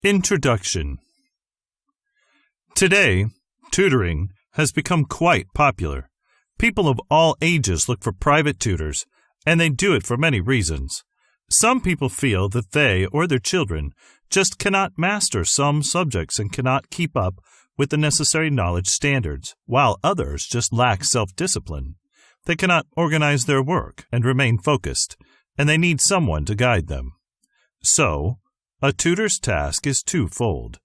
Introduction. Today, tutoring has become quite popular. People of all ages look for private tutors, and they do it for many reasons. Some people feel that they or their children just cannot master some subjects and cannot keep up with the necessary knowledge standards, while others just lack self-discipline. They cannot organize their work and remain focused, and they need someone to guide them. So, a tutor's task is twofold.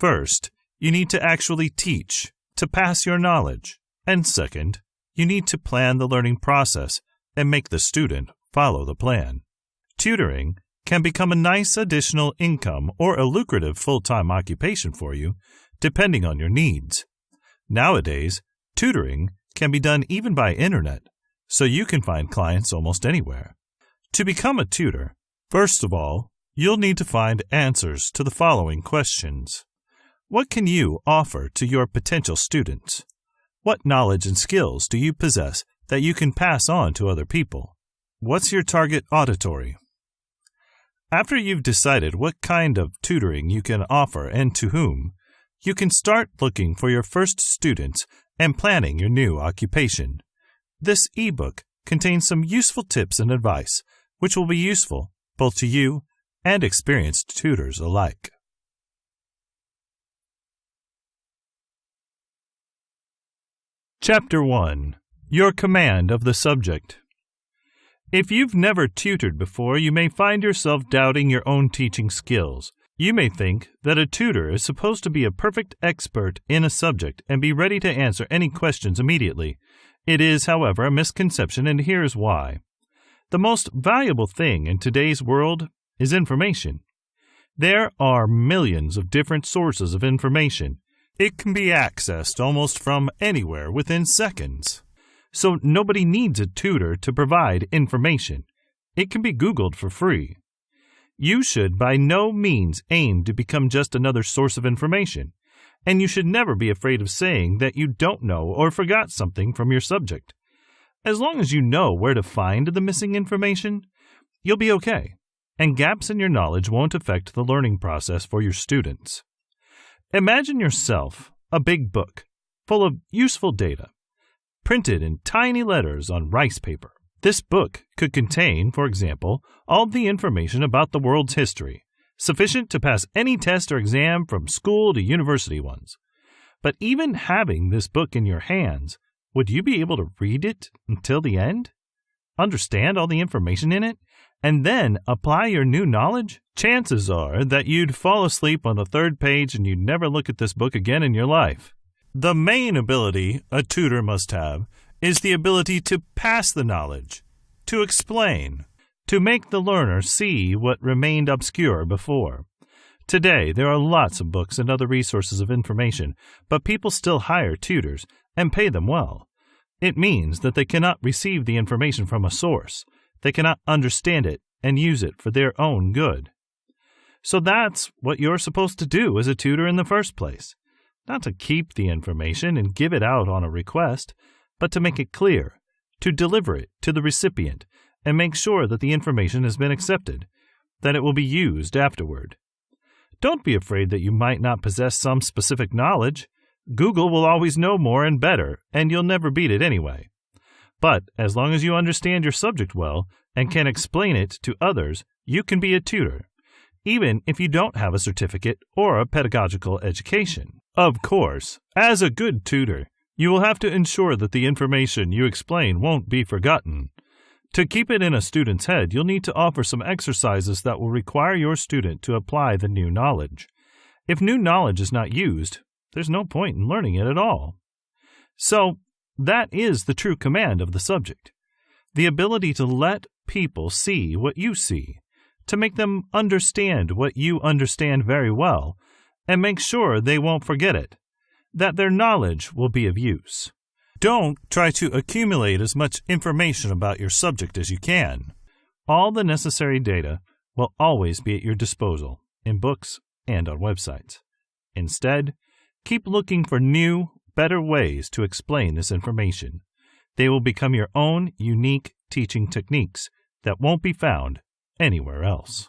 First, you need to actually teach, to pass your knowledge. And second, you need to plan the learning process and make the student follow the plan. Tutoring can become a nice additional income or a lucrative full-time occupation for you, depending on your needs. Nowadays, tutoring can be done even by internet, so you can find clients almost anywhere. To become a tutor, first of all, you'll need to find answers to the following questions. What can you offer to your potential students? What knowledge and skills do you possess that you can pass on to other people? What's your target auditory? After you've decided what kind of tutoring you can offer and to whom, you can start looking for your first students and planning your new occupation. This ebook contains some useful tips and advice, which will be useful both to you and experienced tutors alike. Chapter 1. Your command of the subject. If you've never tutored before, you may find yourself doubting your own teaching skills. You may think that a tutor is supposed to be a perfect expert in a subject and be ready to answer any questions immediately. It is, however, a misconception, and here's why. The most valuable thing in today's world is information. There are millions of different sources of information. It can be accessed almost from anywhere within seconds. So nobody needs a tutor to provide information. It can be Googled for free. You should by no means aim to become just another source of information, and you should never be afraid of saying that you don't know or forgot something from your subject. As long as you know where to find the missing information, you'll be okay, and gaps in your knowledge won't affect the learning process for your students. Imagine yourself a big book full of useful data, printed in tiny letters on rice paper. This book could contain, for example, all the information about the world's history, sufficient to pass any test or exam from school to university ones. But even having this book in your hands, would you be able to read it until the end? Understand all the information in it? And then apply your new knowledge? Chances are that you'd fall asleep on the third page and you'd never look at this book again in your life. The main ability a tutor must have is the ability to pass the knowledge, to explain, to make the learner see what remained obscure before. Today, there are lots of books and other resources of information, but people still hire tutors and pay them well. It means that they cannot receive the information from a source. They cannot understand it and use it for their own good. So that's what you're supposed to do as a tutor in the first place. Not to keep the information and give it out on a request, but to make it clear, to deliver it to the recipient, and make sure that the information has been accepted, that it will be used afterward. Don't be afraid that you might not possess some specific knowledge. Google will always know more and better, and you'll never beat it anyway. But as long as you understand your subject well and can explain it to others, you can be a tutor, even if you don't have a certificate or a pedagogical education. Of course, as a good tutor, you will have to ensure that the information you explain won't be forgotten. To keep it in a student's head, you'll need to offer some exercises that will require your student to apply the new knowledge. If new knowledge is not used, there's no point in learning it at all. So, that is the true command of the subject. The ability to let people see what you see, to make them understand what you understand very well, and make sure they won't forget it, that their knowledge will be of use. Don't try to accumulate as much information about your subject as you can. All the necessary data will always be at your disposal in books and on websites. Instead, keep looking for new, better ways to explain this information. They will become your own unique teaching techniques that won't be found anywhere else.